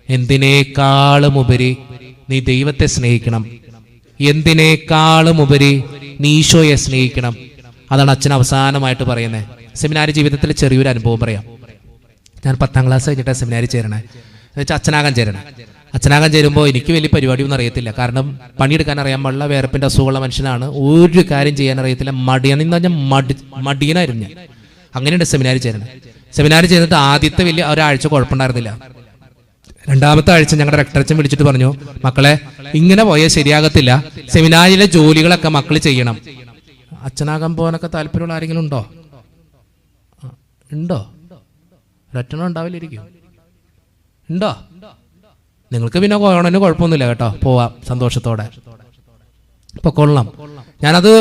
എന്തിനേക്കാളും ഉപരി നീ ദൈവത്തെ സ്നേഹിക്കണം, എന്തിനേക്കാളും ഉപരി നീ ഈശോയെ സ്നേഹിക്കണം. അതാണ് അച്ഛൻ അവസാനമായിട്ട് പറയുന്നത്. സെമിനാരി ജീവിതത്തിൽ ചെറിയൊരു അനുഭവം പറയാം. ഞാൻ 10ാം ക്ലാസ് കഴിഞ്ഞിട്ട് സെമിനാരി ചേരണേ, വെച്ചാൽ അച്ഛനാകാൻ ചേരണേ. അച്ഛനാകാൻ ചേരുമ്പോൾ എനിക്ക് വലിയ പരിപാടിയൊന്നും അറിയത്തില്ല. കാരണം പണിയെടുക്കാൻ അറിയാൻ പാടില്ല, വേർപ്പിൻ്റെ അസുഖമുള്ള മനുഷ്യനാണ്, ഒരു കാര്യം ചെയ്യാൻ അറിയത്തില്ല, മടിയാണെന്ന് പറഞ്ഞാൽ മടിയനായിരുന്നു ഞാൻ. അങ്ങനെയുണ്ട് സെമിനാരി ചേരണേ. സെമിനാരി ചെയ്തിട്ട് ആദ്യത്തെ വലിയ ഒരാഴ്ച കുഴപ്പമുണ്ടായിരുന്നില്ല. 2ാമത്തെ ആഴ്ച ഞങ്ങളുടെ റെക്ടറച്ചൻ വിളിച്ചിട്ട് പറഞ്ഞു, മക്കളെ ഇങ്ങനെ പോയാൽ ശരിയാകത്തില്ല, സെമിനാരിയിലെ ജോലികളൊക്കെ മക്കൾ ചെയ്യണം. അച്ഛനാകാൻ പോകാനൊക്കെ താല്പര്യമുള്ള ആരെങ്കിലും ഉണ്ടോ? ഉണ്ടോ? ഒരൊറ്റണം ഉണ്ടാവില്ലിരിക്കും. ഉണ്ടോ? നിങ്ങൾക്ക് പിന്നെ കൊറോണന് കുഴപ്പമൊന്നുമില്ല കേട്ടോ, പോവാം സന്തോഷത്തോടെ പൊക്കോളാം. ഞാനത്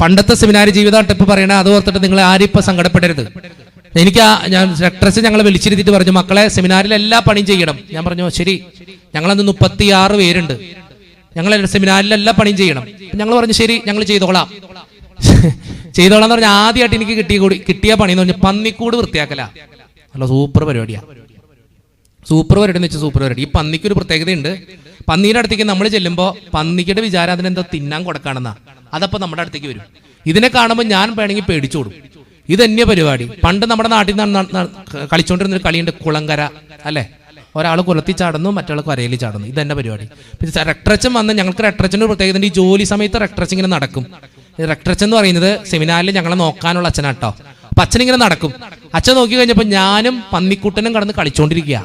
പണ്ടത്തെ സെമിനാരി ജീവിതമായിട്ട് ഇപ്പൊ പറയണേ, അത് ഓർത്തിട്ട് നിങ്ങൾ ആരും ഇപ്പൊ സങ്കടപ്പെടരുത്. ഞാൻ റെക്ടറസ് ഞങ്ങളെ വിളിച്ചിരുത്തിട്ട് പറഞ്ഞു, മക്കളെ സെമിനാരിൽ എല്ലാ പണിയും ചെയ്യണം. ഞാൻ പറഞ്ഞു ശരി. ഞങ്ങളന്ന് 36 പേരുണ്ട്, ഞങ്ങൾ സെമിനാരിൽ എല്ലാ പണിയും ചെയ്യണം. ഞങ്ങൾ പറഞ്ഞു ശരി, ഞങ്ങൾ ചെയ്തോളാം. ചെയ്തോളാന്ന് പറഞ്ഞാൽ ആദ്യമായിട്ട് എനിക്ക് കിട്ടിയ പണി എന്ന് പറഞ്ഞാൽ പന്നിക്കൂട് വൃത്തിയാക്കല. നല്ല സൂപ്പർ പരിപാടിയാ. സൂപ്പർ പരിപാടി എന്ന് വെച്ചാൽ സൂപ്പർ പരിപാടി. ഈ പന്നിക്കൊരു പ്രത്യേകതയുണ്ട്. പന്നീരുടെ അടുത്തേക്ക് നമ്മൾ ചെല്ലുമ്പോൾ പന്നിക്കയുടെ വിചാരം അതിനെന്തോ തിന്നാൻ കൊടുക്കാണെന്നാ. അതപ്പോൾ നമ്മുടെ അടുത്തേക്ക് വരും. ഇതിനെ കാണുമ്പോൾ ഞാൻ വേണമെങ്കിൽ പേടിച്ചോടും. ഇതന്നെ പരിപാടി. പണ്ട് നമ്മുടെ നാട്ടിൽ നിന്ന് കളിച്ചുകൊണ്ടിരുന്നൊരു കളിയുണ്ട്, കുളങ്കര അല്ലേ. ഒരാൾ കുളത്തിൽ ചാടുന്നു, മറ്റൊരാൾ കരയിൽ ചാടുന്നു. ഇതന്നെ പരിപാടി. പിന്നെ റെക്ടറച്ചൻ വന്ന് ഞങ്ങൾക്ക് റെക്ടറച്ചൻ്റെ ഒരു പ്രത്യേകത, ഈ ജോലി സമയത്ത് റെക്ടറച്ചൻ ഇങ്ങനെ നടക്കും. റെക്ടറച്ചൻ എന്ന് പറയുന്നത് സെമിനാറിൽ ഞങ്ങളെ നോക്കാനുള്ള അച്ഛനാട്ടോ. അപ്പൊ അച്ഛൻ ഇങ്ങനെ നടക്കും. അച്ഛൻ നോക്കി കഴിഞ്ഞപ്പോൾ ഞാനും പന്നിക്കുട്ടനും കടന്ന് കളിച്ചോണ്ടിരിക്കുക.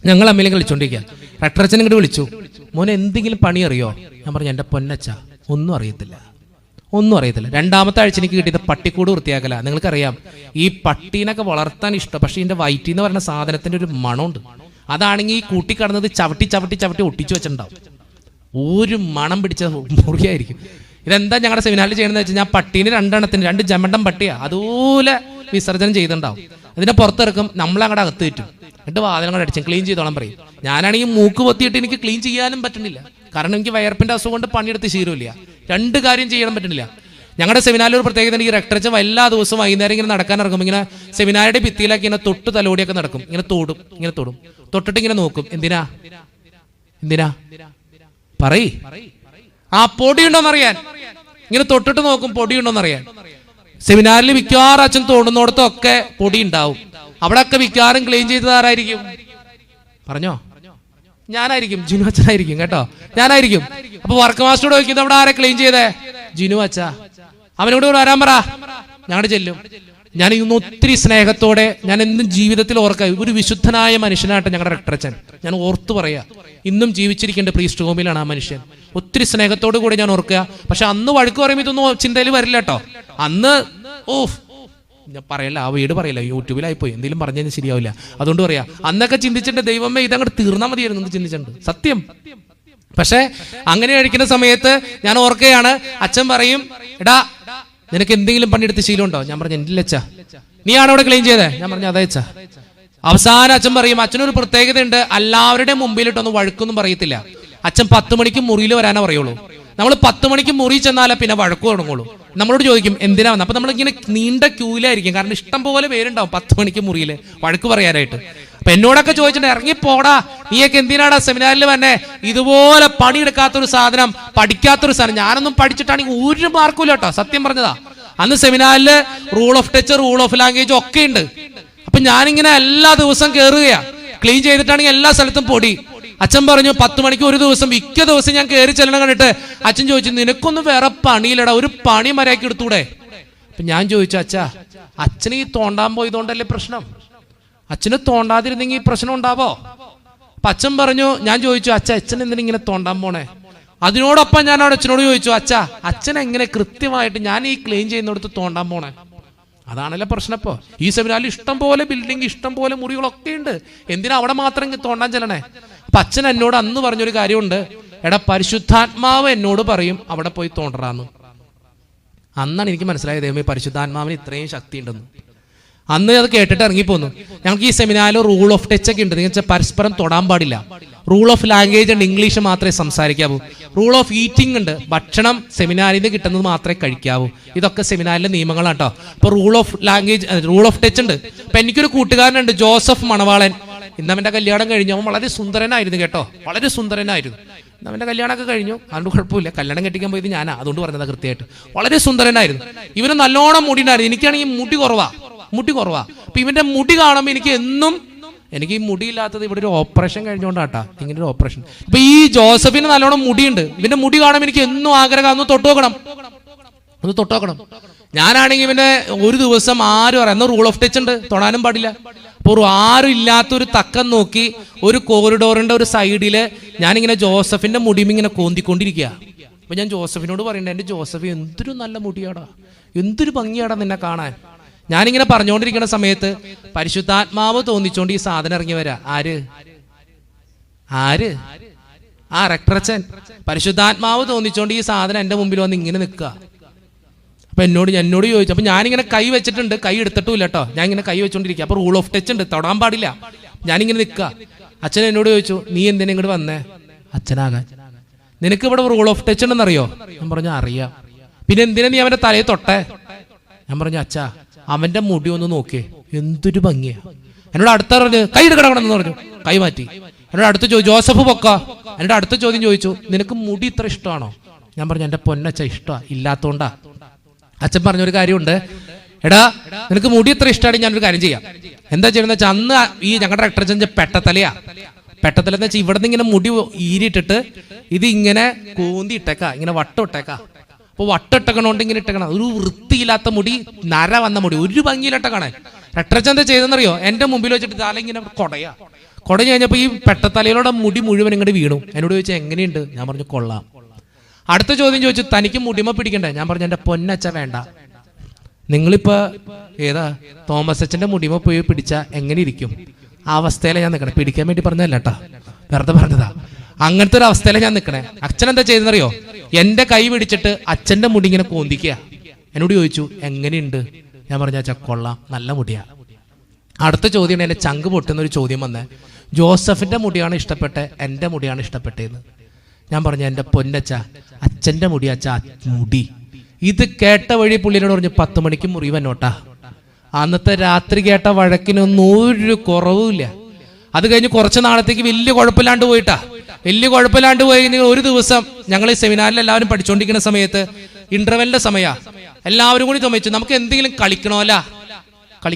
ഞങ്ങൾ അമ്മയിലും കളിച്ചോണ്ടിരിക്കുക. റെക്ടറച്ചൻ ഇങ്ങോട്ട് വിളിച്ചു, മോനെ എന്തെങ്കിലും പണി അറിയോ? ഞാൻ പറഞ്ഞു എൻ്റെ പൊന്നച്ച ഒന്നും അറിയത്തില്ല. 2ാമത്തെ ആഴ്ച എനിക്ക് കിട്ടിയത് പട്ടിക്കൂട് വൃത്തിയാക്കല. നിങ്ങൾക്കറിയാം, ഈ പട്ടീനൊക്കെ വളർത്താൻ ഇഷ്ടം, പക്ഷെ ഇതിന്റെ വയറ്റിൽ എന്ന് പറയുന്ന സാധനത്തിന്റെ ഒരു മണമുണ്ട്. അതാണെങ്കിൽ ഈ കൂട്ടിക്കടന്നത് ചവിട്ടി ഒട്ടിച്ചു വെച്ചിട്ടുണ്ടാവും. ഒരു മണം പിടിച്ച മുറിയായിരിക്കും. ഇതെന്താ ഞങ്ങളുടെ സെമിനാറിൽ ചെയ്യണമെന്ന് വെച്ചാൽ, ഞാൻ പട്ടീന് 2 ജമണ്ടം പട്ടിയാ അതുപോലെ വിസർജനം ചെയ്തിട്ടുണ്ടാവും. അതിനെ പുറത്തിറക്കും, നമ്മളങ്ങടെ അകത്ത് കയറ്റും, എന്നിട്ട് വാതിലങ്ങടെ അടിച്ച് ക്ലീൻ ചെയ്തോളാൻ പറയും. ഞാനാണെങ്കിൽ മൂക്ക് പൊത്തിയിട്ട് എനിക്ക് ക്ലീൻ ചെയ്യാനും പറ്റുന്നില്ല. കാരണം എനിക്ക് വയർപ്പിന്റെ അസുഖം കൊണ്ട് പണിയെടുത്ത് ശീലമില്ല. 2 കാര്യം ചെയ്യാൻ പറ്റുന്നില്ല. ഞങ്ങളുടെ സെമിനാറിൽ ഒരു പ്രത്യേകത, ഈ റെക്ടറച്ചൻ എല്ലാ ദിവസവും വൈകുന്നേരം ഇങ്ങനെ നടക്കാൻ ഇറങ്ങും. ഇങ്ങനെ സെമിനാറിയുടെ ഭിത്തിയിലാക്കി ഇങ്ങനെ തൊട്ട് തലോടിയൊക്കെ നടക്കും. ഇങ്ങനെ തൊടും തൊട്ടിട്ട് ഇങ്ങനെ നോക്കും. എന്തിനാ പറയ്, ആ പൊടിയുണ്ടോന്നറിയാൻ. ഇങ്ങനെ തൊട്ടിട്ട് നോക്കും, പൊടിയുണ്ടോന്നറിയാൻ. സെമിനാറിൽ മിക്കവാറും അച്ഛൻ തോടുന്നോടത്തൊക്കെ പൊടി ഉണ്ടാവും. അവിടെയൊക്കെ മിക്കവാറും ക്ലീൻ ചെയ്തത് ആരായിരിക്കും? പറഞ്ഞോ? ഞാനായിരിക്കും, ജിനു അച്ഛനായിരിക്കും കേട്ടോ, ഞാനായിരിക്കും. അപ്പൊ വർക്ക് മാസ്റ്ററോട് ചോദിക്കുന്നത് അവിടെ ആരെ ക്ലീൻ ചെയ്തേ? ജിനു അച്ഛ. അവനോട് വരാൻ പറ, ഞങ്ങളുടെ ചെല്ലും. ഞാൻ ഇന്ന് ഒത്തിരി സ്നേഹത്തോടെ, ഞാൻ എന്നും ജീവിതത്തിൽ ഓർക്കുക, ഒരു വിശുദ്ധനായ മനുഷ്യനായിട്ട് ഞങ്ങളുടെ റെക്ടറച്ചൻ ഞാൻ ഓർത്തു പറയാ. ഇന്നും ജീവിച്ചിരിക്കേണ്ട പ്രീസ്റ്റ് ഹോമിലാണ് ആ മനുഷ്യൻ. ഒത്തിരി സ്നേഹത്തോടു കൂടി ഞാൻ ഓർക്കുക. പക്ഷെ അന്ന് വഴക്ക് പറയുമ്പോൾ ഇതൊന്നും ചിന്തയിൽ വരില്ല കേട്ടോ. അന്ന് ഞാൻ പറയല്ല, ആ വീട് പറയില്ല, യൂട്യൂബിലായിപ്പോയി, എന്തെങ്കിലും പറഞ്ഞു കഴിഞ്ഞാൽ ശരിയാവില്ല. അതുകൊണ്ട് പറയാ, അന്നൊക്കെ ചിന്തിച്ചിട്ട് ദൈവമേ ഇതങ്ങോട്ട് തീർന്നാൽ മതിയായിരുന്നു എന്ന് ചിന്തിച്ചിട്ടുണ്ട്, സത്യം. പക്ഷെ അങ്ങനെ കഴിക്കുന്ന സമയത്ത് ഞാൻ ഓർക്കുകയാണ്, അച്ഛൻ പറയും, എടാ നിനക്ക് എന്തെങ്കിലും പണിയെടുത്ത് ശീലമുണ്ടോ? ഞാൻ പറഞ്ഞു ഇല്ല അച്ഛാ. നീയാണോ അവിടെ ക്ലീൻ ചെയ്തേ? ഞാൻ പറഞ്ഞു അതെ അച്ഛാ. അവസാനം അച്ഛൻ പറയും, അച്ഛനൊരു പ്രത്യേകതയുണ്ട്, എല്ലാവരുടെ മുമ്പിലിട്ടൊന്നും വഴക്കൊന്നും പറയത്തില്ല. അച്ഛൻ 10 മണിക്ക് മുറിയിൽ വരാനേ പറയുള്ളൂ. നമ്മൾ 10 മണിക്ക് മുറി ചെന്നാലേ പിന്നെ വഴക്ക് തുടങ്ങുള്ളൂ. നമ്മളോട് ചോദിക്കും എന്തിനാ വന്നത്. അപ്പൊ നമ്മളിങ്ങനെ നീണ്ട ക്യൂലായിരിക്കും, കാരണം ഇഷ്ടം പോലെ പേരുണ്ടാവും 10 മണിക്ക് മുറിയിൽ വഴക്ക് പറയാനായിട്ട്. അപ്പൊ എന്നോടൊക്കെ ചോദിച്ചിട്ട് ഇറങ്ങി പോടാ, നീയൊക്കെ എന്തിനാടാ സെമിനാറിൽ വന്നെ, ഇതുപോലെ പണിയെടുക്കാത്തൊരു സാധനം, പഠിക്കാത്തൊരു സാധനം. ഞാനൊന്നും പഠിച്ചിട്ടാണെങ്കിൽ ഒരു മാർക്കും ഇല്ല കേട്ടോ, സത്യം പറഞ്ഞതാ. അന്ന് സെമിനാറിൽ rule of touch, rule of language ഒക്കെ ഉണ്ട്. അപ്പൊ ഞാനിങ്ങനെ എല്ലാ ദിവസവും കയറുകയാ, ക്ലീൻ ചെയ്തിട്ടാണെങ്കിൽ എല്ലാ സ്ഥലത്തും പൊടി. അച്ഛൻ പറഞ്ഞു 10 മണിക്ക് ഒരു ദിവസം, മിക്ക ദിവസം ഞാൻ കയറി ചെല്ലണം കണ്ടിട്ട് അച്ഛൻ ചോദിച്ചു, നിനക്കൊന്നും വേറെ പണിയില്ലടാ, ഒരു പണി മര്യാദയ്ക്ക് എടുത്തൂടെ? അപ്പൊ ഞാൻ ചോദിച്ചു, അച്ഛാ അച്ഛന് ഈ തോണ്ടാൻ പോയതുകൊണ്ടല്ലേ പ്രശ്നം? അച്ഛന് തോണ്ടാതിരുന്നെങ്കിൽ പ്രശ്നം ഉണ്ടാവോ? അപ്പൊ അച്ഛൻ പറഞ്ഞു, ഞാൻ ചോദിച്ചു, അച്ഛൻ എന്തിനാ ഇങ്ങനെ തോണ്ടാൻ പോണേ? അതിനോടൊപ്പം ഞാൻ അവിടെ അച്ഛനോട് ചോദിച്ചു, അച്ഛൻ എങ്ങനെ കൃത്യമായിട്ട് ഞാൻ ഈ ക്ലീൻ ചെയ്യുന്നിടത്ത് തോണ്ടാൻ പോണേ? അതാണല്ലോ പ്രശ്നം. ഇപ്പോ ഈ സെമിനാറിൽ ഇഷ്ടം പോലെ ബിൽഡിംഗ്, ഇഷ്ടം പോലെ മുറികളൊക്കെ ഉണ്ട്, എന്തിനാ അവിടെ മാത്രം തോണ്ടാൻ ചെല്ലണേ? അപ്പൊ അച്ഛൻ എന്നോട് അന്ന് പറഞ്ഞൊരു കാര്യമുണ്ട്, എടാ പരിശുദ്ധാത്മാവ് എന്നോട് പറയും അവിടെ പോയി തോണ്ടറാന്ന്. അന്നാണ് എനിക്ക് മനസ്സിലായത്, ദൈവമേ പരിശുദ്ധാത്മാവിന് ഇത്രയും ശക്തി ഉണ്ടെന്ന്. അന്ന് അത് കേട്ടിട്ട് ഇറങ്ങിപ്പോന്നു. ഞങ്ങൾക്ക് ഈ സെമിനാറിൽ റൂൾ ഓഫ് ടച്ച് ഒക്കെ ഉണ്ട്, നിങ്ങൾ പരസ്പരം തൊടാൻ പാടില്ല. റൂൾ ഓഫ് ലാംഗ്വേജ് ഉണ്ട്, ഇംഗ്ലീഷ് മാത്രമേ സംസാരിക്കാവൂ. റൂൾ ഓഫ് ഈറ്റിംഗ് ഉണ്ട്, ഭക്ഷണം സെമിനാറിൽ നിന്ന് കിട്ടുന്നത് മാത്രമേ കഴിക്കാവൂ. ഇതൊക്കെ സെമിനാറിലെ നിയമങ്ങളാണ് കേട്ടോ. അപ്പൊ rule of language, rule of touch ഉണ്ട്. അപ്പൊ എനിക്കൊരു കൂട്ടുകാരനുണ്ട്, ജോസഫ് മണവാളൻ. ഇന്ന് അവൻ്റെ കല്യാണം കഴിഞ്ഞു. അവൻ വളരെ സുന്ദരനായിരുന്നു കേട്ടോ, വളരെ സുന്ദരനായിരുന്നു. ഇന്ന് അവൻ്റെ കല്യാണമൊക്കെ കഴിഞ്ഞു, അതുകൊണ്ട് കുഴപ്പമില്ല. കല്യാണം കെട്ടിക്കാൻ പോയത് ഞാനാ, അതുകൊണ്ട് പറഞ്ഞതാ കൃത്യമായിട്ട്. വളരെ സുന്ദരനായിരുന്നു. ഇവന് നല്ലോണം മുടി ഉണ്ടായിരുന്നു. എനിക്കാണെങ്കിൽ മുടി കുറവാ. അപ്പൊ ഇവന്റെ മുടി കാണുമ്പോൾ എനിക്ക് ഈ മുടിയില്ലാത്തത് ഇവിടെ ഒരു ഓപ്പറേഷൻ കഴിഞ്ഞുകൊണ്ടാട്ടാ, ഇങ്ങനെ ഒരു ഓപ്പറേഷൻ. അപ്പൊ ഈ ജോസഫിന് നല്ലോണം മുടിയുണ്ട്. ഇവന്റെ മുടി കാണുമ്പോൾ എനിക്ക് എന്നും ആഗ്രഹം ഒന്ന് തൊട്ട് നോക്കണം. ഞാനാണെങ്കിൽ ഇവന്റെ ഒരു ദിവസം ആരും അറിയാം, റൂൾ ഓഫ് ടച്ച് ഉണ്ട്, തൊടാനും പാടില്ല. അപ്പോൾ ആരും ഇല്ലാത്തൊരു തക്കം നോക്കി ഒരു കോറിഡോറിന്റെ ഒരു സൈഡില് ഞാനിങ്ങനെ ജോസഫിന്റെ മുടിയും ഇങ്ങനെ കോന്തിക്കൊണ്ടിരിക്കുക. അപ്പൊ ഞാൻ ജോസഫിനോട് പറയണ്ടേ, എന്റെ ജോസഫ് എന്തൊരു നല്ല മുടിയാടാ, എന്തൊരു ഭംഗിയാടാ നിന്നെ കാണാൻ. ഞാനിങ്ങനെ പറഞ്ഞുകൊണ്ടിരിക്കുന്ന സമയത്ത് പരിശുദ്ധാത്മാവ് തോന്നിച്ചോണ്ട് ഈ സാധനം ഇറങ്ങി വരാ. ആര് ആ റെക്ടറച്ചൻ. പരിശുദ്ധാത്മാവ് തോന്നിച്ചോണ്ട് ഈ സാധനം എന്റെ മുമ്പിൽ വന്ന് ഇങ്ങനെ നിൽക്കുക. അപ്പൊ എന്നോട് ചോദിച്ചു. അപ്പൊ ഞാനിങ്ങനെ കൈ വെച്ചിട്ടുണ്ട്, കൈ എടുത്തിട്ടുമില്ല കേട്ടോ, ഞാൻ ഇങ്ങനെ കൈ വെച്ചോണ്ടിരിക്കുക. അപ്പൊ റൂൾ ഓഫ് ടച്ച് ഉണ്ട്, തൊടാൻ പാടില്ല. ഞാനിങ്ങനെ നിൽക്കുക. അച്ഛൻ എന്നോട് ചോദിച്ചു, നീ എന്തിനാ ഇങ്ങോട്ട് വന്നേ? അച്ഛനാകാൻ. നിനക്ക് ഇവിടെ റൂൾ ഓഫ് ടച്ച് ഉണ്ടെന്നറിയോ? ഞാൻ പറഞ്ഞു അറിയാം. പിന്നെ എന്തിനാ നീ അവന്റെ തലയെ തൊട്ടേ? ഞാൻ പറഞ്ഞു അച്ഛാ, അവന്റെ മുടി ഒന്ന് നോക്കിയേ, എന്തൊരു ഭംഗിയാ. എന്നോട് അടുത്ത പറഞ്ഞു കൈ എടുക്കണമെന്ന് പറഞ്ഞു, കൈ മാറ്റി. എന്നോട് അടുത്ത് ചോദിച്ചു ജോസഫ് പൊക്ക. എന്നോട് അടുത്ത ചോദ്യം ചോദിച്ചു, നിനക്ക് മുടി ഇത്ര ഇഷ്ടമാണോ? ഞാൻ പറഞ്ഞു എന്റെ പൊന്നച്ഛ ഇഷ്ടമാണ്, ഇല്ലാത്തോണ്ടാ. അച്ഛൻ പറഞ്ഞൊരു കാര്യമുണ്ട്, എടാ നിനക്ക് മുടി ഇത്ര ഇഷ്ടമാണെങ്കിൽ ഞാനൊരു കാര്യം ചെയ്യാം. എന്താ ചെയ്യുന്നത് വെച്ചാൽ, അന്ന് ഈ ഞങ്ങളുടെ റെക്ടറച്ചൻ പെട്ടത്തല എന്ന് വെച്ചാൽ ഇവിടെ നിന്ന് ഇങ്ങനെ മുടി ഈരിട്ടിട്ട് ഇത് ഇങ്ങനെ കൂന്തി ഇട്ടേക്കാ, ഇങ്ങനെ വട്ടം ഇട്ടേക്കാ. അപ്പൊ വട്ടിട്ടക്കണോണ്ട് ഇങ്ങനെ ഇട്ടക്കണം. ഒരു വൃത്തിയില്ലാത്ത മുടി, നര വന്ന മുടി, ഒരു ഭംഗിയിലിട്ട കാണാൻ. റെക്ടറച്ചൻ എന്താ ചെയ്തെന്നറിയോ? എന്റെ മുമ്പിൽ വെച്ചിട്ട് തല ഇങ്ങനെ കൊടഞ്ഞു കഴിഞ്ഞപ്പോ ഈ പെട്ടത്തലയിലൂടെ മുടി മുഴുവൻ ഇങ്ങോട്ട് വീണു. എന്നോട് ചോദിച്ചാൽ എങ്ങനെയുണ്ട്? ഞാൻ പറഞ്ഞു കൊള്ളാം. അടുത്ത ചോദ്യം ചോദിച്ചു, തനിക്ക് മുടിമ പിടിക്കണ്ടേ? ഞാൻ പറഞ്ഞു എന്റെ പൊന്നച്ച വേണ്ട. നിങ്ങളിപ്പോ ഏതാ തോമസ് അച്ഛന്റെ മുടിമ പോയി പിടിച്ചാ എങ്ങനെ ഇരിക്കും? ആ അവസ്ഥയിലെ ഞാൻ നിൽക്കണേ. പിടിക്കാൻ വേണ്ടി പറഞ്ഞതല്ല കേട്ടാ, വെറുതെ പറഞ്ഞതാ. അങ്ങനത്തെ ഒരു അവസ്ഥയിലെ ഞാൻ നിൽക്കണേ. അച്ഛൻ എന്താ ചെയ്തെന്നറിയോ? എന്റെ കൈ പിടിച്ചിട്ട് അച്ഛന്റെ മുടി ഇങ്ങനെ കോന്തിക്കുക. എന്നോട് ചോദിച്ചു എങ്ങനെയുണ്ട്? ഞാൻ പറഞ്ഞ അച്ഛാ കൊള്ളാം, നല്ല മുടിയാ. അടുത്ത ചോദ്യം എന്നെ ചങ്ക് പൊട്ടുന്നൊരു ചോദ്യം വന്നേ, ജോസഫിന്റെ മുടിയാണ് ഇഷ്ടപ്പെട്ടെ, എന്റെ മുടിയാണ് ഇഷ്ടപ്പെട്ടതെന്ന്. ഞാൻ പറഞ്ഞു എന്റെ പൊന്നച്ച, അച്ഛന്റെ മുടി അച്ഛാ മുടി. ഇത് കേട്ട വഴി പുള്ളിനോട് പറഞ്ഞു 10 മണിക്ക് മുറി വന്നോട്ടാ. അന്നത്തെ രാത്രി കേട്ട വഴക്കിനൊന്നും ഒരു കുറവുമില്ല. അത് കഴിഞ്ഞ് കുറച്ച് നാളത്തേക്ക് വലിയ കുഴപ്പമില്ലാണ്ട് പോയി. ഒരു ദിവസം ഞങ്ങൾ ഈ സെമിനാറിൽ എല്ലാവരും പഠിച്ചുകൊണ്ടിരിക്കുന്ന സമയത്ത് ഇന്റർവെല്ലിന്റെ സമയ എല്ലാവരും കൂടി ചോദിച്ചു നമുക്ക് എന്തെങ്കിലും കളിക്കണോല. അപ്പൊ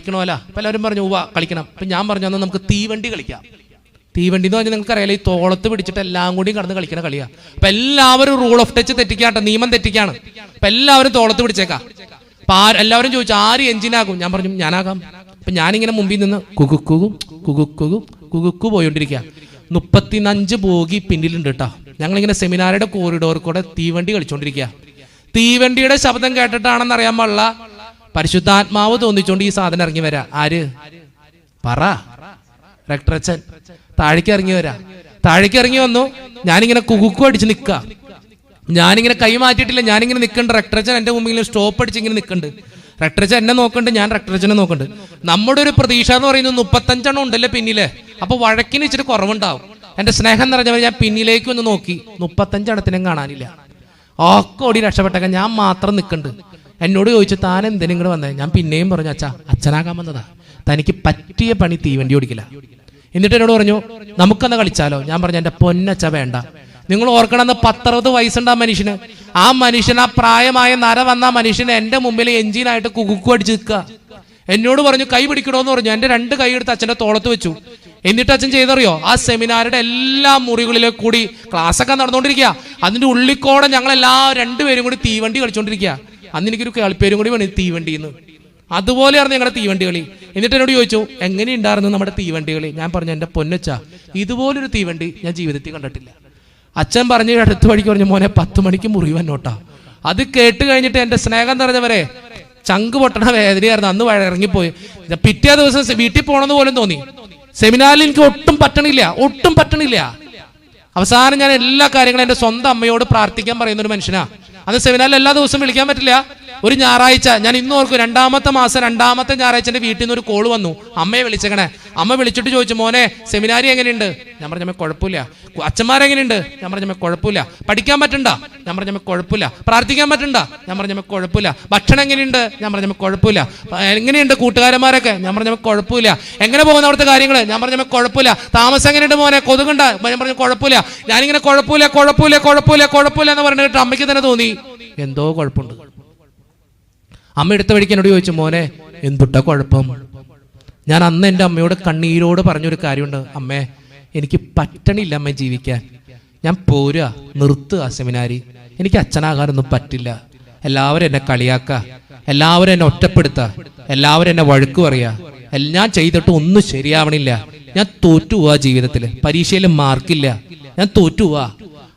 എല്ലാവരും പറഞ്ഞു കളിക്കണം. അപ്പൊ ഞാൻ പറഞ്ഞു എന്നാൽ നമുക്ക് തീവണ്ടി കളിക്കാം. തീവണ്ടി എന്ന് പറഞ്ഞാൽ നിങ്ങൾക്ക് അറിയാലോ, ഈ തോളത്ത് പിടിച്ചിട്ട് എല്ലാം കൂടി കടന്ന് കളിക്കണ കളിയാ. അപ്പൊ എല്ലാവരും റൂൾ ഓഫ് ടച്ച് തെറ്റിക്കാട്ടോ, നിയമം തെറ്റിക്കാണ്. അപ്പൊ എല്ലാവരും തോളത്ത് പിടിച്ചേക്കാം. അപ്പൊ എല്ലാവരും ചോദിച്ചു ആര് എഞ്ചിനാകും? ഞാൻ പറഞ്ഞു ഞാനാകാം. അപ്പൊ ഞാനിങ്ങനെ മുമ്പിൽ നിന്ന് കുകുക്കു പോയോണ്ടിരിക്കുക. 35 ബോഗി പിന്നിലുണ്ട് കേട്ടോ. ഞങ്ങളിങ്ങനെ സെമിനാറുടെ കോറിഡോർ കൂടെ തീവണ്ടി കളിച്ചോണ്ടിരിക്കുക. തീവണ്ടിയുടെ ശബ്ദം കേട്ടിട്ടാണെന്ന് അറിയാൻ പാടില്ല, പരിശുദ്ധാത്മാവ് തോന്നിച്ചോണ്ട് ഈ സാധനം ഇറങ്ങി വരാ. ആര് പറ? റെക്ടറച്ചൻ താഴേക്ക് ഇറങ്ങി വന്നു. ഞാനിങ്ങനെ കുകുക്കു അടിച്ച് നിൽക്കുക. ഞാനിങ്ങനെ കൈ മാറ്റിയിട്ടില്ല, ഞാനിങ്ങനെ നിൽക്കുന്നുണ്ട്. റെക്ടറച്ചൻ എന്റെ മുമ്പിൽ സ്റ്റോപ്പ് അടിച്ച് ഇങ്ങനെ നിൽക്കുന്നുണ്ട്. റെക്ടറച്ചൻ എന്നെ നോക്കുന്നുണ്ട്, ഞാൻ റെക്ടറച്ചനെ നോക്കുന്നുണ്ട്. നമ്മുടെ ഒരു പ്രതീക്ഷ എന്ന് പറയുന്നത് 35 എണ്ണം ഉണ്ടല്ലേ പിന്നില്. അപ്പൊ വഴക്കിന് ഇച്ചിരി കുറവുണ്ടാവും. എന്റെ സ്നേഹം നിറഞ്ഞവർ ഞാൻ പിന്നിലേക്ക് ഒന്ന് നോക്കി, 35 എണ്ണത്തിനും കാണാനില്ല. ഒക്കെ ഓടി രക്ഷപ്പെട്ടേക്കാൻ, ഞാൻ മാത്രം നിൽക്കുന്നുണ്ട്. എന്നോട് ചോദിച്ചു താൻ എന്തിനും ഇങ്ങോട്ട് വന്നേ? ഞാൻ പിന്നെയും പറഞ്ഞു അച്ഛനാകാൻ വന്നതാ, തനിക്ക് പറ്റിയ പണി തീവണ്ടി ഓടിക്കില്ല. എന്നിട്ട് എന്നോട് പറഞ്ഞു നമുക്കെന്നാ കളിച്ചാലോ? ഞാൻ പറഞ്ഞു എന്റെ പൊന്നച്ച വേണ്ട. നിങ്ങൾ ഓർക്കണമെന്ന് 10-60 വയസ്സുണ്ട് ആ മനുഷ്യൻ ആ പ്രായമായ നര വന്ന മനുഷ്യന് എന്റെ മുമ്പിൽ എഞ്ചിനായിട്ട് കുകുക്കു അടിച്ച് നിൽക്കുക. എന്നോട് പറഞ്ഞു കൈ പിടിക്കണോന്ന് പറഞ്ഞു. എന്റെ 2 കൈ എടുത്ത് അച്ഛന്റെ തോളത്ത് വെച്ചു. എന്നിട്ട് അച്ഛൻ ചെയ്തറിയോ? ആ സെമിനാറുടെ എല്ലാ മുറികളിലേക്ക് കൂടി ക്ലാസ് ഒക്കെ നടന്നുകൊണ്ടിരിക്കുക. അതിന്റെ ഉള്ളിക്കോടെ ഞങ്ങളെല്ലാ 2 പേരും കൂടി തീവണ്ടി കളിച്ചോണ്ടിരിക്കുക. അന്ന് എനിക്കൊരു കളിപ്പേരും കൂടി വേണം, തീവണ്ടിന്ന്. അതുപോലെയായിരുന്നു ഞങ്ങളുടെ തീവണ്ടി കളി. എന്നിട്ട് എന്നോട് ചോദിച്ചു എങ്ങനെയുണ്ടായിരുന്നു നമ്മുടെ തീവണ്ടി കളി? ഞാൻ പറഞ്ഞു എന്റെ പൊന്നച്ച, ഇതുപോലൊരു തീവണ്ടി ഞാൻ ജീവിതത്തിൽ കണ്ടിട്ടില്ല. അച്ഛൻ പറഞ്ഞു അടുത്ത വഴിക്ക് പറഞ്ഞു മോനെ 10 മണിക്ക് മുറി വന്നോട്ടാ. അത് കേട്ട് കഴിഞ്ഞിട്ട് എന്റെ സ്നേഹം നിറഞ്ഞവരെ ചങ്ക് പൊട്ടണ വേദനയായിരുന്നു. അന്ന് ഇറങ്ങിപ്പോയി. പിറ്റേ ദിവസം വീട്ടിൽ പോകണമെന്ന് പോലും തോന്നി. സെമിനാറിൽ എനിക്ക് ഒട്ടും പറ്റണില്ല. അവസാനം ഞാൻ എല്ലാ കാര്യങ്ങളും എന്റെ സ്വന്തം അമ്മയോട് പ്രാർത്ഥിക്കാൻ പറയുന്ന ഒരു മനുഷ്യനാ. അത് സെമിനാറിൽ എല്ലാ ദിവസവും വിളിക്കാൻ പറ്റില്ല. ഒരു ഞായറാഴ്ച ഞാൻ ഇന്ന് ഓർക്കും, 2ാമത്തെ മാസം 2ാമത്തെ ഞായറാഴ്ച എൻ്റെ വീട്ടിൽ നിന്ന് ഒരു കോൾ വന്നു. അമ്മയെ വിളിച്ചേക്കണേ. അമ്മ വിളിച്ചിട്ട് ചോദിച്ചു, മോനെ സെമിനാരി എങ്ങനെയുണ്ട്? ഞാൻ പറഞ്ഞ കുഴപ്പമില്ല. അച്ഛന്മാരെങ്ങനെയുണ്ട്? ഞാൻ പറഞ്ഞ കുഴപ്പമില്ല. പഠിക്കാൻ പറ്റണ്ട? ഞാൻ പറഞ്ഞ കുഴപ്പമില്ല. പ്രാർത്ഥിക്കാൻ പറ്റണ്ട? ഞാൻ പറഞ്ഞ കുഴപ്പമില്ല. ഭക്ഷണം എങ്ങനെയുണ്ട്? ഞാൻ പറഞ്ഞ കുഴപ്പമില്ല. എങ്ങനെയുണ്ട് കൂട്ടുകാരന്മാരൊക്കെ? ഞാൻ പറഞ്ഞ കുഴപ്പമില്ല. എങ്ങനെ പോകുന്ന അവിടുത്തെ കാര്യങ്ങൾ? ഞാൻ പറഞ്ഞ കുഴപ്പമില്ല. താമസം എങ്ങനെയുണ്ട് മോനെ? കൊതുകുണ്ട? ഞാൻ പറഞ്ഞ കുഴപ്പമില്ല. ഞാനിങ്ങനെ കുഴപ്പമില്ല കുഴപ്പമില്ല കുഴപ്പമില്ല കുഴപ്പമില്ല എന്ന് പറഞ്ഞിട്ട് അമ്മയ്ക്ക് തന്നെ തോന്നി എന്തോ കുഴപ്പമുണ്ട്. അമ്മ എടുത്ത വഴിക്ക് എന്നോട് ചോദിച്ചു, മോനെ എന്തുട്ടാ കുഴപ്പം? ഞാൻ അന്ന് എൻ്റെ അമ്മയോട് കണ്ണീരോട് പറഞ്ഞൊരു കാര്യമുണ്ട്, അമ്മേ എനിക്ക് പറ്റണില്ല അമ്മ ജീവിക്കാൻ, ഞാൻ പോരുക, നിർത്തുക സെമിനാരി, എനിക്ക് അച്ഛനാകാനൊന്നും പറ്റില്ല. എല്ലാവരും എന്നെ കളിയാക്കുക, എല്ലാവരും എന്നെ ഒറ്റപ്പെടുത്തുക, എല്ലാവരും എന്നെ വഴക്ക് പറയുക, ഞാൻ ചെയ്തിട്ട് ഒന്നും ശരിയാവണില്ല, ഞാൻ തോറ്റു പോവാ ജീവിതത്തിൽ, പരീക്ഷയിൽ മാർക്കില്ല, ഞാൻ തോറ്റു പോവാ.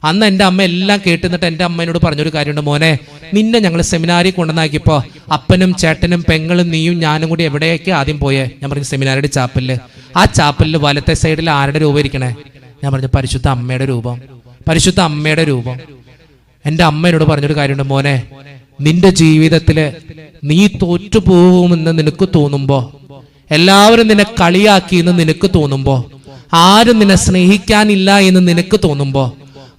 അന്ന് എൻ്റെ അമ്മ എല്ലാം കേട്ടുന്നിട്ട് എൻ്റെ അമ്മേനോട് പറഞ്ഞൊരു കാര്യമുണ്ട്, മോനെ നിന്നെ ഞങ്ങൾ സെമിനാരി കൊണ്ടുവന്നാക്കിയപ്പോൾ അപ്പനും ചേട്ടനും പെങ്ങളും നീയും ഞാനും കൂടി എവിടേക്ക് ആദ്യം പോയേ? ഞാൻ പറഞ്ഞു സെമിനാരിയുടെ ചാപ്പലില്. ആ ചാപ്പലിൽ വലത്തെ സൈഡിൽ ആരുടെ രൂപം ഇരിക്കണേ? ഞാൻ പറഞ്ഞു പരിശുദ്ധ അമ്മയുടെ രൂപം, പരിശുദ്ധ അമ്മയുടെ രൂപം. എൻ്റെ അമ്മേനോട് പറഞ്ഞൊരു കാര്യമുണ്ട്, മോനെ നിന്റെ ജീവിതത്തില് നീ തോറ്റു പോകുമെന്ന് നിനക്ക് തോന്നുമ്പോ, എല്ലാവരും നിന്നെ കളിയാക്കി എന്ന് നിനക്ക് തോന്നുമ്പോ, ആരും നിന്നെ സ്നേഹിക്കാനില്ല എന്ന് നിനക്ക് തോന്നുമ്പോ,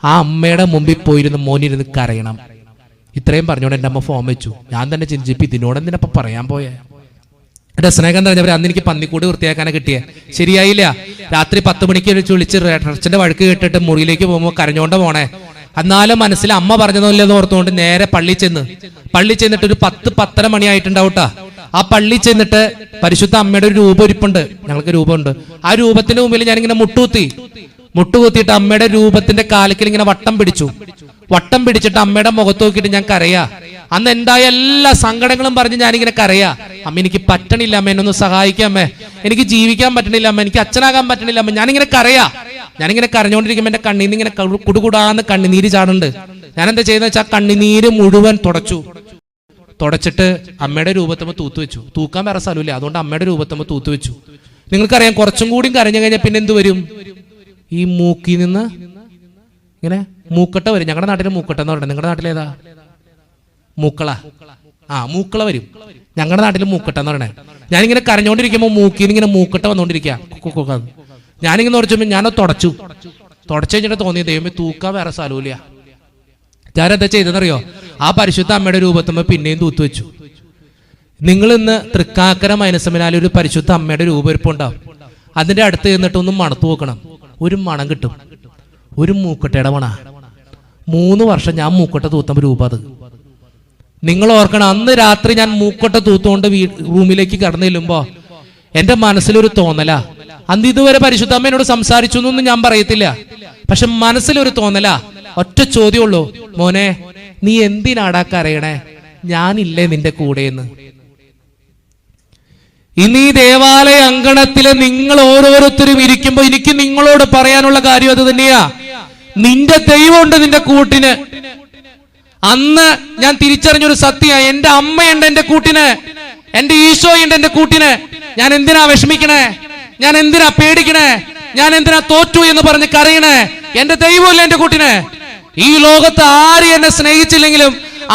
ആ അമ്മയുടെ മുമ്പിൽ പോയിരുന്ന് മോനിരുന്ന് കരയണം. ഇത്രയും പറഞ്ഞോണ്ട് എൻ്റെ അമ്മ ഫോം വെച്ചു. ഞാൻ തന്നെ ചിന്തിച്ചപ്പോ ഇതിനോട് എന്തിനപ്പം പറയാൻ പോയേ? എന്റെ സ്നേഹം പറഞ്ഞവർ അന്ന് എനിക്ക് പന്നിക്കൂട് വൃത്തിയാക്കാനെ കിട്ടിയേ, ശരിയായില്ല. രാത്രി 10 മണിക്ക് വിളിച്ച് അച്ഛൻ്റെ വഴക്ക് കേട്ടിട്ട് മുറിയിലേക്ക് പോകുമ്പോൾ കരഞ്ഞോണ്ട് പോണേ. എന്നാലും മനസ്സിൽ അമ്മ പറഞ്ഞതല്ലെന്ന് ഓർത്തുകൊണ്ട് നേരെ പള്ളി ചെന്നിട്ട് ഒരു 10-10:30 മണിയായിട്ടുണ്ടാവൂട്ടാ. ആ പള്ളി ചെന്നിട്ട് പരിശുദ്ധ അമ്മയുടെ ഒരു രൂപം ഇരിപ്പുണ്ട്, ഞങ്ങൾക്ക് രൂപമുണ്ട്. ആ രൂപത്തിന്റെ മുമ്പിൽ ഞാനിങ്ങനെ മുട്ടുകുത്തിയിട്ട് അമ്മയുടെ രൂപത്തിന്റെ കാലിക്കൽ ഇങ്ങനെ വട്ടം പിടിച്ചിട്ട് അമ്മയുടെ മുഖത്ത് നോക്കിയിട്ട് ഞാൻ കരയാ. അന്ന് എന്തായ എല്ലാ സങ്കടങ്ങളും പറഞ്ഞ് ഞാനിങ്ങനെ കരയാ. അമ്മ എനിക്ക് പറ്റണില്ല അമ്മ, എന്നൊന്ന് സഹായിക്കാം അമ്മേ, എനിക്ക് ജീവിക്കാൻ പറ്റണില്ല അമ്മ, എനിക്ക് അച്ഛനാകാൻ പറ്റണില്ല അമ്മ. ഞാനിങ്ങനെ കരഞ്ഞോണ്ടിരിക്കുമ്പോ എന്റെ കണ്ണീന്ന് ഇങ്ങനെ കുടുകുടാന്ന് കണ്ണുനീര് ചാടുന്നുണ്ട്. ഞാൻ എന്താ ചെയ്യുന്ന വെച്ചാൽ കണ്ണുനീര് മുഴുവൻ തുടച്ചിട്ട് അമ്മയുടെ രൂപത്തമ്മ തൂത്തുവെച്ചു. തൂക്കാൻ വേറെ സ്ഥലമില്ല, അതുകൊണ്ട് അമ്മയുടെ രൂപത്തമ്മ തൂത്തുവെച്ചു. നിങ്ങൾക്കറിയാം കുറച്ചും കൂടി കരഞ്ഞു കഴിഞ്ഞാൽ പിന്നെ എന്ത് വരും? ഈ മൂക്കിൽ നിന്ന് ഇങ്ങനെ മൂക്കട്ട വരും. ഞങ്ങളുടെ നാട്ടിൽ മൂക്കട്ട എന്ന് പറയുന്നത്, നിങ്ങളുടെ നാട്ടിലേതാ? മൂക്കള. മൂക്കള വരും. ഞങ്ങളുടെ നാട്ടിൽ മൂക്കട്ട എന്ന് പറയണേ. ഞാനിങ്ങനെ കരഞ്ഞോണ്ടിരിക്കുമ്പോൾ മൂക്കിൽ നിന്ന് ഇങ്ങനെ മൂക്കട്ട വന്നോണ്ടിരിക്കുക. ഞാനിങ്ങനെ തുടച്ചപ്പോൾ ഞാനത് തുടച്ചു കഴിഞ്ഞിട്ട് തോന്നി ദൈവമേ തൂക്കാൻ വേറെ സ്ഥലമില്ല. ഞാനെന്താ ചെയ്തെന്നറിയോ? ആ പരിശുദ്ധ അമ്മയുടെ രൂപത്തുമ്പോ പിന്നെയും തൂത്തുവെച്ചു. നിങ്ങൾ ഇന്ന് തൃക്കാക്കര മൈനസമിനാല് ഒരു പരിശുദ്ധ അമ്മയുടെ രൂപരിപ്പുണ്ടാവും. അതിന്റെ അടുത്ത് നിന്നിട്ട് ഒന്ന് മണത്തു നോക്കണം, ഒരു മണം കിട്ടും, ഒരു മൂക്കട്ടയുടെ മണ. 3 വർഷം ഞാൻ മൂക്കട്ട തൂത്തുമ്പോ രൂപ അത്. നിങ്ങൾ ഓർക്കണം, അന്ന് രാത്രി ഞാൻ മൂക്കട്ട തൂത്തുകൊണ്ട് റൂമിലേക്ക് കടന്നു ചെല്ലുമ്പോ എന്റെ മനസ്സിലൊരു തോന്നല. അന്ന് ഇതുവരെ പരിശുദ്ധ അമ്മയോട് സംസാരിച്ചു എന്നൊന്നും ഞാൻ പറയത്തില്ല, പക്ഷെ മനസ്സിലൊരു തോന്നല. ഒറ്റ ചോദ്യമുള്ളൂ, മോനെ നീ എന്തിനാടാ കരയണേ? ഞാനില്ലേ നിന്റെ കൂടെയെന്ന്. ഇനി ദേവാലയ അങ്കണത്തില് നിങ്ങൾ ഓരോരുത്തരും ഇരിക്കുമ്പോ എനിക്ക് നിങ്ങളോട് പറയാനുള്ള കാര്യം അത് തന്നെയാ. നിന്റെ ദൈവമുണ്ട് നിന്റെ കൂട്ടിന്. അന്ന് ഞാൻ തിരിച്ചറിഞ്ഞൊരു സത്യ, എന്റെ അമ്മയുണ്ട് എന്റെ കൂട്ടിന്, എന്റെ ഈശോയുണ്ട് എന്റെ കൂട്ടിന്. ഞാൻ എന്തിനാ വിഷമിക്കണേ? ഞാൻ എന്തിനാ പേടിക്കണേ? ഞാൻ എന്തിനാ തോറ്റു എന്ന് പറഞ്ഞ് കരയണേ? എന്റെ ദൈവമില്ല എന്റെ കൂട്ടിന്. ഈ ലോകത്ത് ആര് എന്നെ സ്നേഹിച്ചില്ലെങ്കിലും,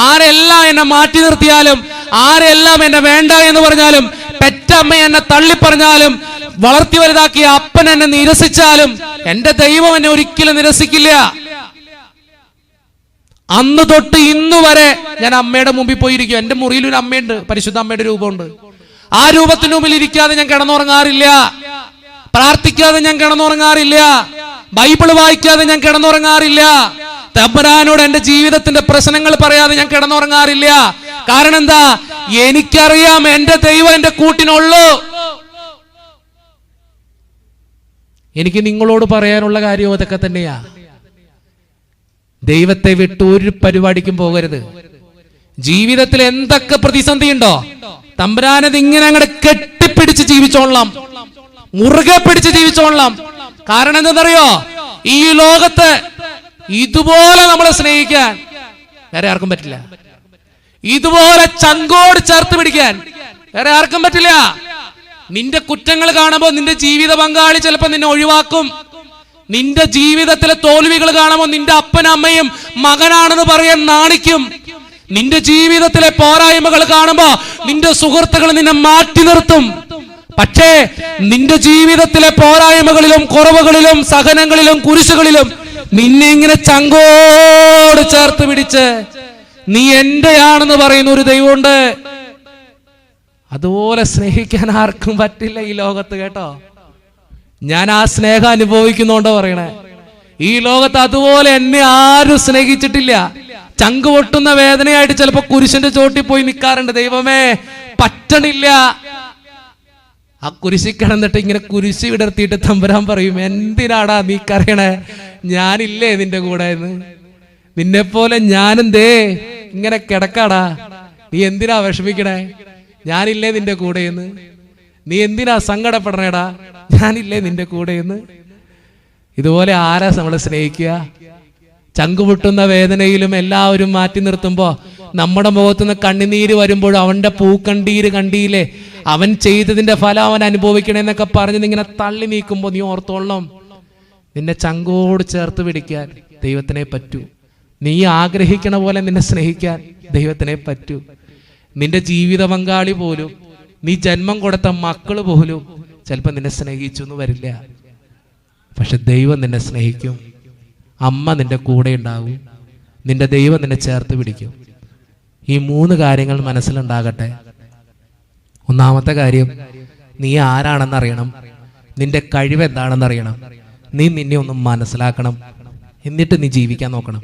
ആരെല്ലാം എന്നെ മാറ്റി നിർത്തിയാലും, ആരെല്ലാം എന്നെ വേണ്ട എന്ന് പറഞ്ഞാലും, പെറ്റമ്മ എന്നെ തള്ളിപ്പറഞ്ഞാലും, വളർത്തി വലുതാക്കിയ അപ്പൻ എന്നെ നിരസിച്ചാലും, എന്റെ ദൈവം എന്നെ ഒരിക്കലും നിരസിക്കില്ല. അന്ന് തൊട്ട് ഇന്നു വരെ ഞാൻ അമ്മയുടെ മുമ്പിൽ പോയിരിക്കും. എന്റെ മുറിയിൽ ഒരു അമ്മയുണ്ട്, പരിശുദ്ധ അമ്മയുടെ രൂപമുണ്ട്. ആ രൂപത്തിന് മുമ്പിൽ ഇരിക്കാതെ ഞാൻ കിടന്നുറങ്ങാറില്ല, പ്രാർത്ഥിക്കാതെ ഞാൻ കിടന്നുറങ്ങാറില്ല, ബൈബിള് വായിക്കാതെ ഞാൻ കിടന്നുറങ്ങാറില്ല, തമ്പുരാനോട് എന്റെ ജീവിതത്തിന്റെ പ്രശ്നങ്ങൾ പറയാതെ ഞാൻ കിടന്നുറങ്ങാറില്ല. കാരണം എന്താ? എനിക്കറിയാം എന്റെ ദൈവം എന്റെ കൂട്ടിനുള്ളൂ. എനിക്ക് നിങ്ങളോട് പറയാനുള്ള കാര്യം അതൊക്കെ തന്നെയാ. ദൈവത്തെ വിട്ട് ഒരു പരിപാടിക്കും പോകരുത്. ജീവിതത്തിൽ എന്തൊക്കെ പ്രതിസന്ധി ഉണ്ടോ, തമ്പുരാനത് ഇങ്ങനെ അങ്ങോട്ട് കെട്ടിപ്പിടിച്ച് ജീവിച്ചോളാം, മുറുകെ പിടിച്ച് ജീവിച്ചോളാം. കാരണം എന്താണെന്നറിയോ? ഈ ലോകത്ത് ഇതുപോലെ നമ്മളെ സ്നേഹിക്കാൻ വേറെ ആർക്കും പറ്റില്ല. ഇതുപോലെ ചങ്കോട് ചേർത്ത് പിടിക്കാൻ വേറെ ആർക്കും പറ്റില്ല. നിന്റെ കുറ്റങ്ങൾ കാണുമ്പോൾ നിന്റെ ജീവിത പങ്കാളി ചിലപ്പോൾ നിന്നെ ഒഴിവാക്കും. നിന്റെ ജീവിതത്തിലെ തോൽവികൾ കാണുമ്പോൾ നിന്റെ അപ്പനും അമ്മയും മകനാണെന്ന് പറയാൻ നാണിക്കും. നിന്റെ ജീവിതത്തിലെ പോരായ്മകൾ കാണുമ്പോ നിന്റെ സുഹൃത്തുക്കൾ നിന്നെ മാറ്റി നിർത്തും. പക്ഷേ നിന്റെ ജീവിതത്തിലെ പോരായ്മകളിലും കുറവുകളിലും സഹനങ്ങളിലും കുരിശുകളിലും നിന്നെ ഇങ്ങനെ ചങ്കോട് ചേർത്ത് പിടിച്ച് നീ എന്റെയാണെന്ന് പറയുന്ന ഒരു ദൈവമുണ്ട്. അതുപോലെ സ്നേഹിക്കാൻ ആർക്കും പറ്റില്ല ഈ ലോകത്ത്, കേട്ടോ. ഞാൻ ആ സ്നേഹം അനുഭവിക്കുന്നോണ്ടോ പറയണേ. ഈ ലോകത്ത് അതുപോലെ എന്നെ ആരും സ്നേഹിച്ചിട്ടില്ല. ചങ്ക് പൊട്ടുന്ന വേദനയായിട്ട് ചിലപ്പോ കുരിശിന്റെ ചോട്ടിൽ പോയി നിൽക്കാറുണ്ട്. ദൈവമേ പറ്റണില്ല. ആ കുരിശി കിടന്നിട്ട് ഇങ്ങനെ കുരിശി വിടർത്തിയിട്ട് തമ്പുരാൻ പറയും, എന്തിനാടാ നീ കരയണേ, ഞാനില്ലേ നിന്റെ കൂടെ എന്ന്. നിന്നെ പോലെ ഞാനും ദേ ഇങ്ങനെ കിടക്കാടാ, നീ എന്തിനാ വിഷമിക്കണേ, ഞാനില്ലേ നിന്റെ കൂടെ എന്ന്. നീ എന്തിനാ സങ്കടപ്പെടണേടാ, ഞാനില്ലേ നിന്റെ കൂടെ എന്ന്. ഇതുപോലെ ആരാ നമ്മളെ സ്നേഹിക്കുക? ചങ്കുപൊട്ടുന്ന വേദനയിലും എല്ലാവരും മാറ്റി നിർത്തുമ്പോ നമ്മുടെ മുഖത്തുനിന്ന് കണ്ണുനീര് വരുമ്പോൾ അവന്റെ പൂക്കണ്ടീര് കണ്ടിയില്ലേ, അവൻ ചെയ്തതിന്റെ ഫലം അവൻ അനുഭവിക്കണേന്നൊക്കെ പറഞ്ഞ് ഇങ്ങനെ തള്ളി നീക്കുമ്പോ നീ ഓർത്തോളണം, നിന്നെ ചങ്കോട് ചേർത്ത് പിടിക്കാൻ ദൈവത്തിനെ പറ്റൂ. നീ ആഗ്രഹിക്കണ പോലെ നിന്നെ സ്നേഹിക്കാൻ ദൈവത്തിനെ പറ്റൂ. നിന്റെ ജീവിത പങ്കാളി പോലും, നീ ജന്മം കൊടുത്ത മക്കള് പോലും ചിലപ്പോ നിന്നെ സ്നേഹിച്ചു എന്ന് വരില്ല. പക്ഷെ ദൈവം നിന്നെ സ്നേഹിക്കും. അമ്മ നിന്റെ കൂടെ ഉണ്ടാവും. നിന്റെ ദൈവം നിന്നെ ചേർത്ത് പിടിക്കും. ഈ 3 കാര്യങ്ങൾ മനസ്സിലുണ്ടാകട്ടെ. ഒന്നാമത്തെ കാര്യം, നീ ആരാണെന്ന് അറിയണം. നിന്റെ കഴിവ് എന്താണെന്ന് അറിയണം. നീ നിന്നെ ഒന്ന് മനസ്സിലാക്കണം. എന്നിട്ട് നീ ജീവിക്കാൻ നോക്കണം.